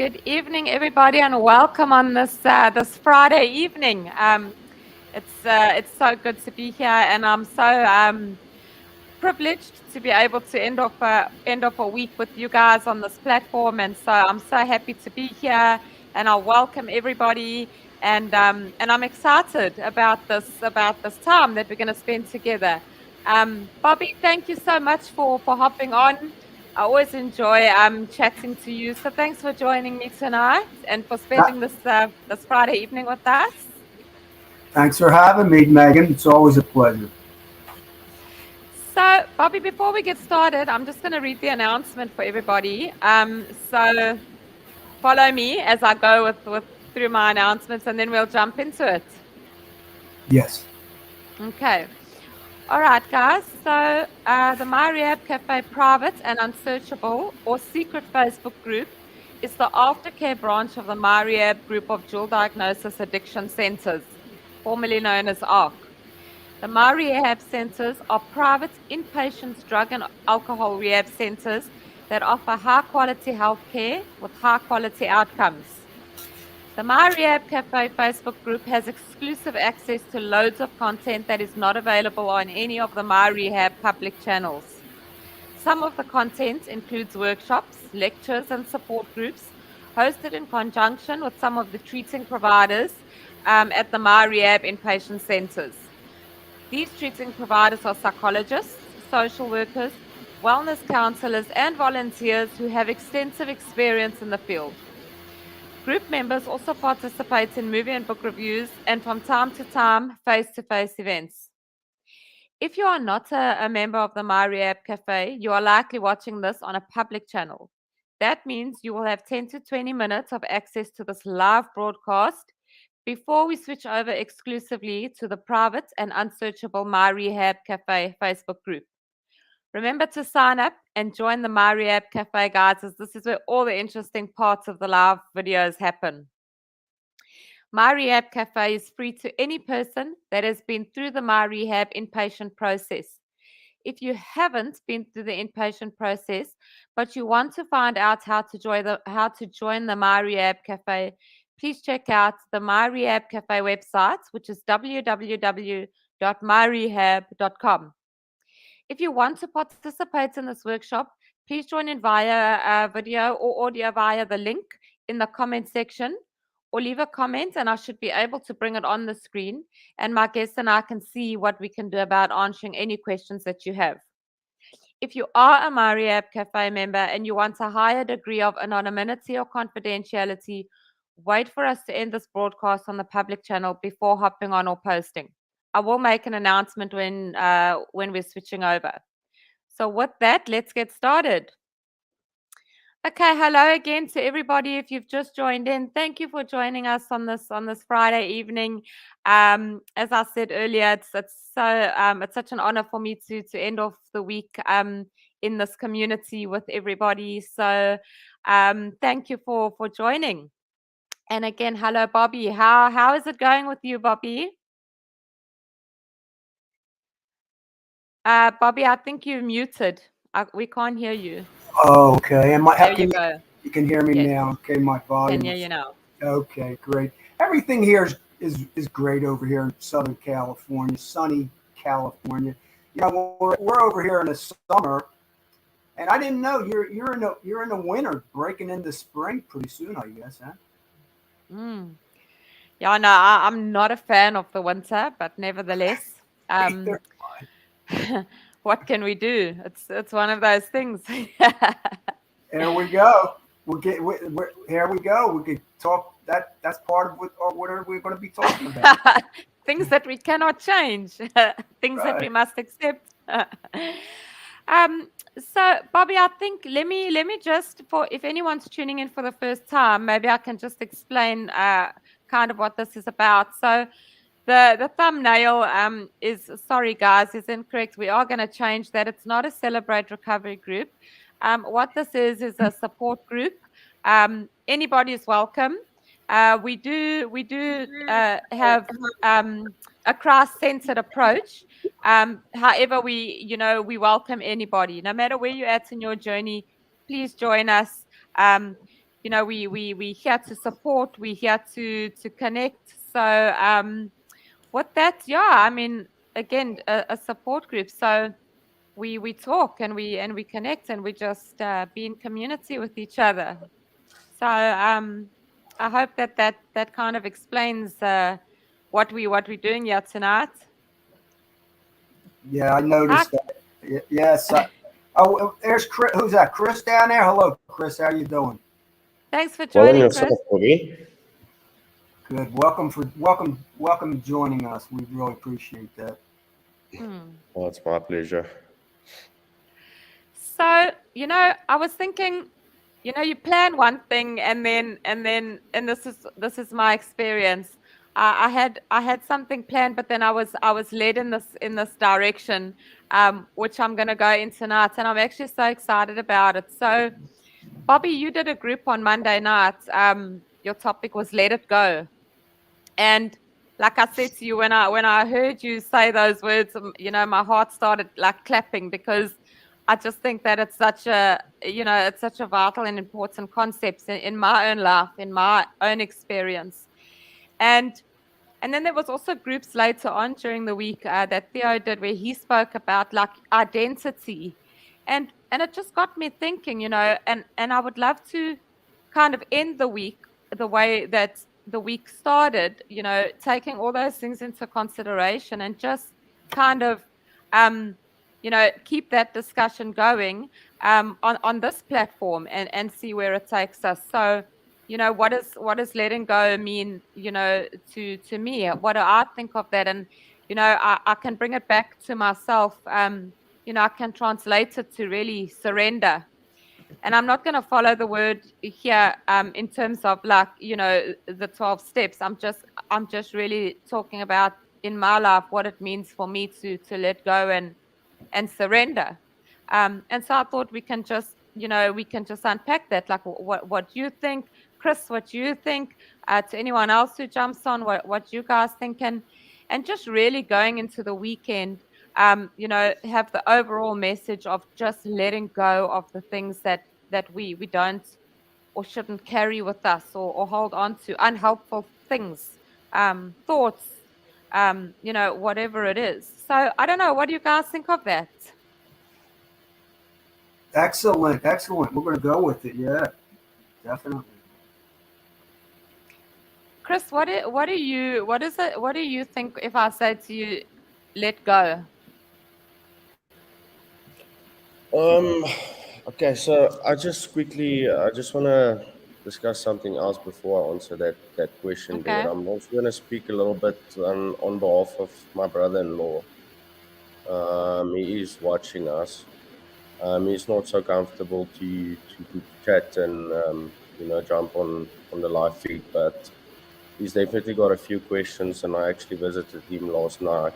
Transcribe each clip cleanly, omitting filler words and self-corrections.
Good evening, everybody, and welcome on this Friday evening. It's so good to be here, and I'm so privileged to be able to end off a week with you guys on this platform, and so I'm so happy to be here, and I'll welcome everybody, and I'm excited about this time that we're going to spend together. Bobby, thank you so much for hopping on. I always enjoy chatting to you. So thanks for joining me tonight and for Th- spending this Friday evening with us. Thanks for having me, Megan. It's always a pleasure. So, Bobby, before we get started, I'm just going to read the announcement for everybody. So follow me as I go with through my announcements, and then we'll jump into it. Yes. Okay. All right, guys. So the MyRehab Cafe private and unsearchable or secret Facebook group is the aftercare branch of the MyRehab group of dual diagnosis addiction centers, formerly known as ARC. The MyRehab centers are private inpatient drug and alcohol rehab centers that offer high quality healthcare with high quality outcomes. The MyRehab Cafe Facebook group has exclusive access to loads of content that is not available on any of the MyRehab public channels. Some of the content includes workshops, lectures, and support groups hosted in conjunction with some of the treating providers at the MyRehab inpatient centers. These treating providers are psychologists, social workers, wellness counselors, and volunteers who have extensive experience in the field. Group members also participate in movie and book reviews and from time to time face to face events. If you are not a member of the MyRehab Cafe, you are likely watching this on a public channel. That means you will have 10 to 20 minutes of access to this live broadcast before we switch over exclusively to the private and unsearchable MyRehab Cafe Facebook group. Remember to sign up and join the MyRehab Cafe, guys, as this is where all the interesting parts of the live videos happen. MyRehab Cafe is free to any person that has been through the MyRehab inpatient process. If you haven't been through the inpatient process, but you want to find out how to join the MyRehab Cafe, please check out the MyRehab Cafe website, which is www.myrehab.com. If you want to participate in this workshop, please join in via video or audio via the link in the comment section, or leave a comment and I should be able to bring it on the screen, and my guests and I can see what we can do about answering any questions that you have. If you are a MyRehab Cafe member and you want a higher degree of anonymity or confidentiality, wait for us to end this broadcast on the public channel before hopping on or posting. I will make an announcement when we're switching over. So with that, let's get started. Okay, hello again to everybody. If you've just joined in, thank you for joining us on this Friday evening. As I said earlier, it's such an honor for me to end off the week in this community with everybody. So thank you for joining. And again, hello, Bobby. How is it going with you, Bobby? Bobby, I think you're muted. We can't hear you. Okay. How There can you you? go. You can hear me Yes, now. Okay, my can volume hear is you now. okay. Great. Everything here is great over here in Southern California, sunny California. We're over here in the summer, and I didn't know you're in the winter, breaking into spring pretty soon, I guess, huh? Mm. Yeah, no, I'm not a fan of the winter, but nevertheless, um, Either. what can we do? It's one of those things. There we go. Here we go. We could talk that. That's part of what are we going to be talking about? Things that we cannot change, things that Right. we must accept. um, so, Bobby, I think let me just, for if anyone's tuning in for the first time, maybe I can just explain kind of what this is about. So, the thumbnail is, sorry guys, is incorrect. We are going to change that. It's not a Celebrate Recovery group. What this is a support group. Anybody is welcome. We do have a Christ-centered approach. However, we welcome anybody, no matter where you're at in your journey. Please join us. Um, we here to support, we here to connect. So with that, yeah, I mean, again, a support group. So we talk and we connect and we just be in community with each other. So I hope that kind of explains what we're doing here tonight. Yeah, I Hi, noticed that. Yes. Oh, there's Chris. Who's that? Chris down there. Hello, Chris. How you doing? thanks for Well, on joining, yourself, Chris. Bobby. Good. Welcome joining us. We really appreciate that. Hmm. Oh, it's my pleasure. So, I was thinking, you plan one thing and this is my experience. I had something planned, but then I was led in this direction, which I'm gonna go in tonight, and I'm actually so excited about it. So, Bobby, you did a group on Monday night. Your topic was "Let It Go." And like I said to you, when I heard you say those words, my heart started like clapping, because I just think that it's such a vital and important concept in my own life, in my own experience. And and then there was also groups later on during the week that Theo did, where he spoke about like identity, and it just got me thinking, and I would love to kind of end the week the way that the week started, taking all those things into consideration and just kind of, keep that discussion going on this platform and see where it takes us. So, what does letting go mean, to me? What do I think of that? And, I can bring it back to myself. I can translate it to really surrender. And I'm not going to follow the word here in terms of like, the 12 steps. I'm just really talking about in my life what it means for me to let go and surrender. And so I thought we can just unpack that, like what you think, Chris, what you think, to anyone else who jumps on, what you guys think, and just really going into the weekend, have the overall message of just letting go of the things that we don't or shouldn't carry with us, or hold on to unhelpful things, thoughts, whatever it is. So I don't know. What do you guys think of that? Excellent. Excellent. We're going to go with it. Yeah, definitely. Chris, what do you think if I say to you, let go? Um, okay, so I just want to discuss something else before I answer that question there. Okay. I'm also going to speak a little bit on behalf of my brother-in-law. He is watching us. He's not so comfortable to chat and jump on the live feed, but he's definitely got a few questions, and I actually visited him last night.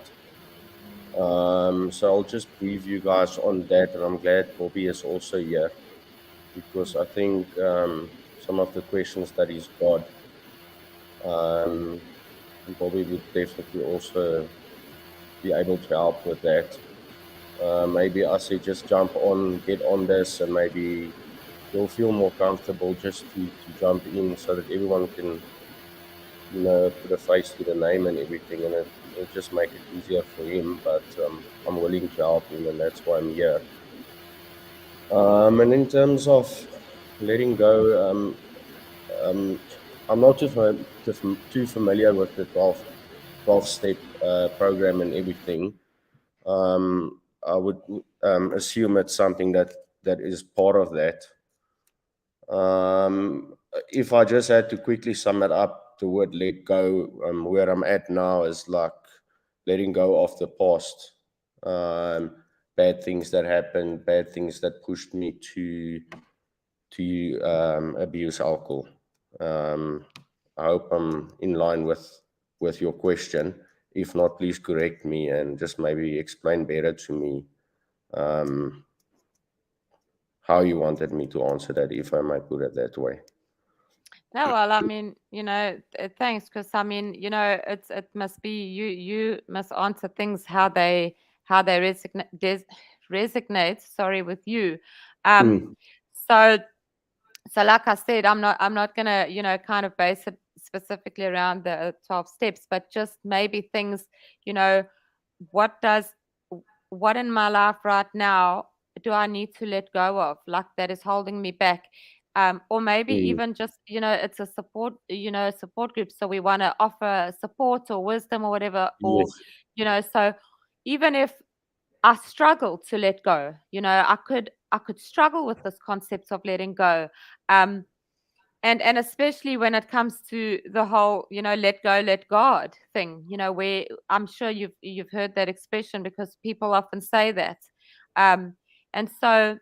So I'll just brief you guys on that, and I'm glad Bobby is also here because I think some of the questions that he's got, um, Bobby would definitely also be able to help with that. Maybe I say just jump on, get on this, and maybe he'll feel more comfortable just to jump in so that everyone can, put a face to the name and everything, and it'll just make it easier for him. But I'm willing to help him, and that's why I'm here. And in terms of letting go, um, I'm not too familiar with the 12 step program and everything. I would assume it's something that is part of that. Um, if I just had to quickly sum it up, the word let go, where I'm at now is like letting go of the past, bad things that happened, bad things that pushed me to abuse alcohol. Um, I hope I'm in line with your question. If not, please correct me and just maybe explain better to me um, how you wanted me to answer that, if I might put it that way. No, well, I mean, thanks, Chris. I mean, it must be you must answer things how they resonate. Sorry, with you. Um, Mm. so So like I said, I'm not gonna, kind of base it specifically around the 12 steps, but just maybe things, you know, what does what in my life right now do I need to let go of, like that is holding me back? Or maybe Mm, even just, it's a support, support group. So we want to offer support or wisdom or whatever, or, yes. so even if I struggle to let go, I could struggle with this concept of letting go. Um, and especially when it comes to the whole, let go, let God thing, where I'm sure you've heard that expression because people often say that. um and so,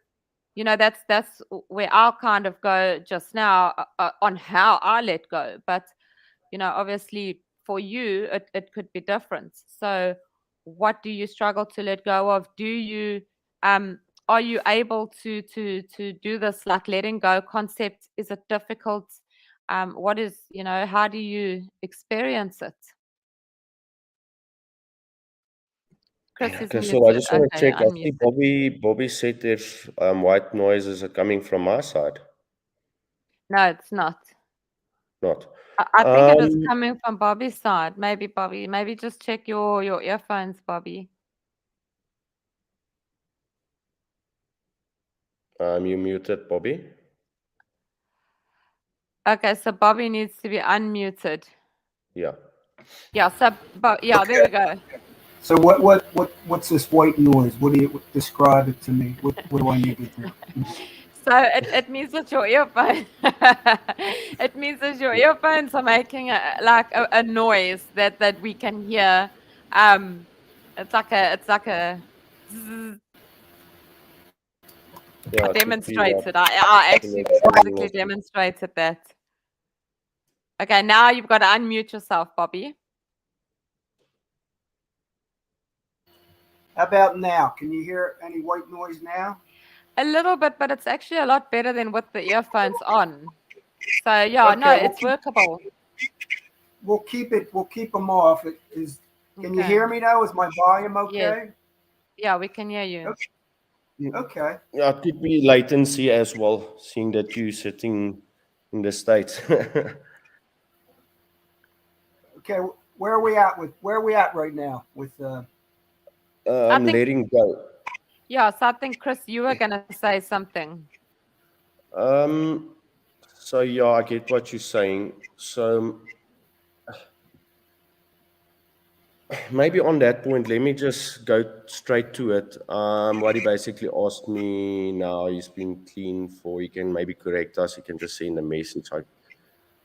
that's where I'll kind of go just now, on how I let go. But obviously for you it could be different. So what do you struggle to let go of? Do you um are you able to do this, like letting go concept? Is it difficult? What is, how do you experience it? Chris is Okay, so I muted. just want to Okay, you're check. I see unmuted. Bobby said there's white noises are coming from my side. No, it's not. Not. I think it was Um, coming from Bobby's side. Maybe Bobby, maybe just check your earphones, Bobby. you muted, Bobby. Okay, so Bobby needs to be unmuted. Yeah. Yeah, so but yeah, there Okay. we go. So what's this white noise? What do you describe it to me? What do I need to do? So it means that your earphone it means that your earphones are making a noise that we can hear. Um it's like a zzz. I Yeah, it could be demonstrated. I actually connection or physically demonstrated that. Okay, now you've got to unmute yourself, Bobby. How about now? Can you hear any white noise now? A little bit, but it's actually a lot better than with the earphones on. So yeah, no, Okay, it's workable. we'll keep them off. It is. Can you Okay. hear me now? Is my volume Yes. okay? Yeah, we can hear you. Okay. Okay. yeah, it could be latency as well, seeing that you sitting in the States. Okay. Where are we at right now with I I'm think, letting go. yeah, so I think, Chris, you were gonna say something. Um, so yeah, I get what you're saying. So maybe on that point, let me just go straight to it. What he basically asked me now, he's been clean for, he can maybe correct us, he can just send a message.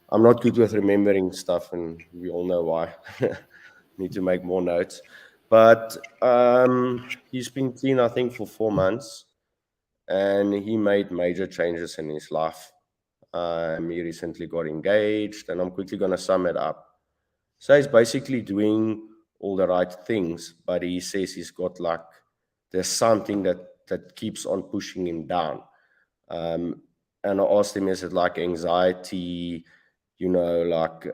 I'm not good with remembering stuff, and we all know why. Need to make more notes. But he's been clean, I think, for 4 months, and he made major changes in his life. He recently got engaged, and I'm quickly going to sum it up. So he's basically doing all the right things, but he says he's got like there's something that keeps on pushing him down. Um, and I asked him, is it like anxiety, like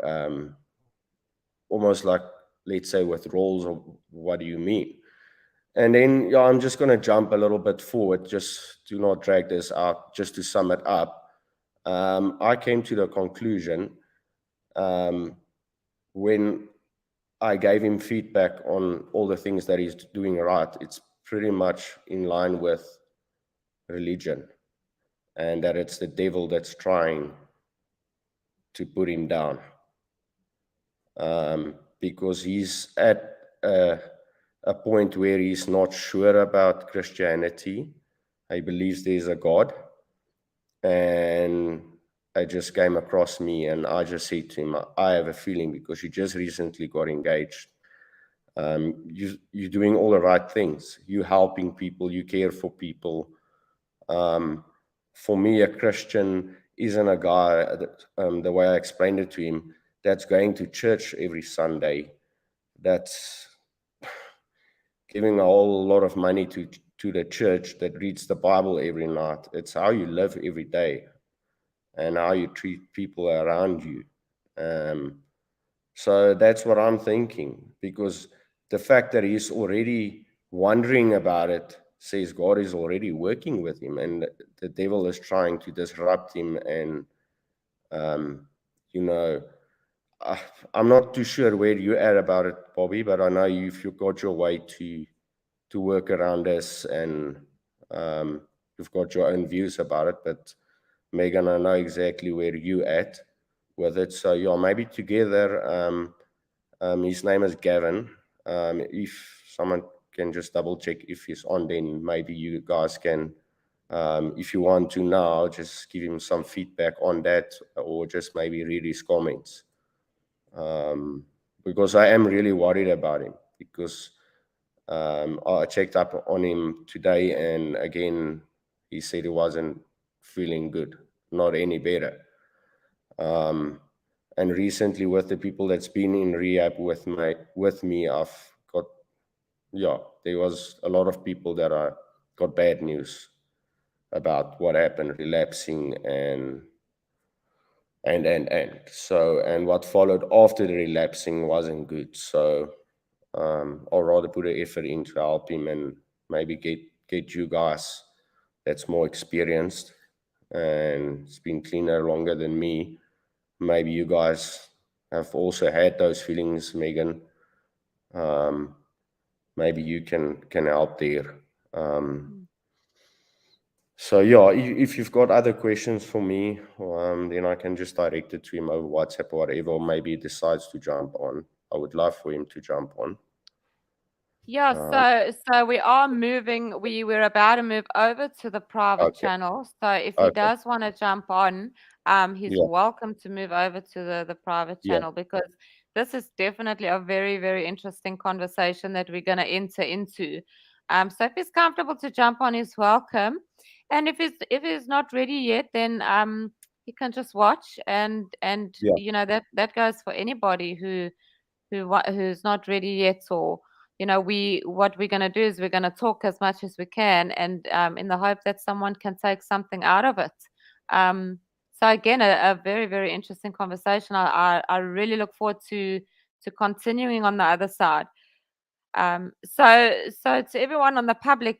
almost like, let's say, withdrawals, or what do you mean? And then, yeah, I'm just going to jump a little bit forward, just to not drag this out, just to sum it up. I came to the conclusion um, when I gave him feedback on all the things that he's doing right, it's pretty much in line with religion, and that it's the devil that's trying to put him down, because he's at a point where he's not sure about Christianity. He believes there's a God, and it just came across me, and I just said to him, I have a feeling because you just recently got engaged. You're doing all the right things. You're helping people. You care for people. Um, for me, a Christian isn't a guy that, the way I explained it to him, that's going to church every Sunday, that's giving a whole lot of money to the church, that reads the Bible every night. It's how you live every day and how you treat people around you. Um, so that's what I'm thinking, because the fact that he's already wondering about it says God is already working with him, and the devil is trying to disrupt him. And um, you know, I, I'm not too sure where you're at about it, Bobby, but I know you've got your way to work around this, and um, you've got your own views about it. But Megan, I know exactly where you at with it. So yeah, maybe together. His name is Gavin. If someone can just double check if he's on, then maybe you guys can, if you want to now, just give him some feedback on that, or just maybe read his comments. Because I am really worried about him, because I checked up on him today, and again, he said he wasn't feeling good, not any better. Um, and recently, with the people that's been in rehab with me, I've got, yeah, there was a lot of people that are got bad news about what happened, relapsing, and so, and what followed after the relapsing wasn't good. So I'll rather put an effort in to help him, and maybe get you guys that's more experienced and it's been cleaner longer than me. Maybe you guys have also had those feelings, Megan. Um, Maybe you can help there. Um, so yeah, if you've got other questions for me, then I can just direct it to him over WhatsApp or whatever. Or maybe he decides to jump on. I would love for him to jump on. Yeah, Um, so we are moving. We're about to move over to the private okay, channel. So if he okay, does want to jump on, he's yeah, welcome to move over to the private yeah, channel, because this is definitely a very, very interesting conversation that we're going to enter into. So if he's comfortable to jump on, he's welcome. And if he's not ready yet, then he can just watch, and yeah, that goes for anybody who's not ready yet, or we what we're going to do is we're going to talk as much as we can, and in the hope that someone can take something out of it. So again, a very, very interesting conversation. I really look forward to continuing on the other side. So to everyone on the public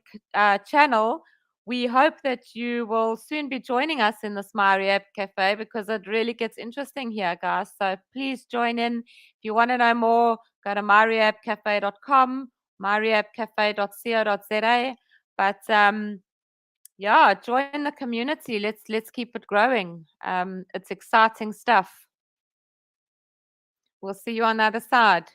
channel, we hope that you will soon be joining us in the MyRehab Cafe, because it really gets interesting here, guys. So please join in. If you want to know more, go to myrehabcafe.com, myrehabcafe.co.za. But yeah, join the community. Let's keep it growing. It's exciting stuff. We'll see you on the other side.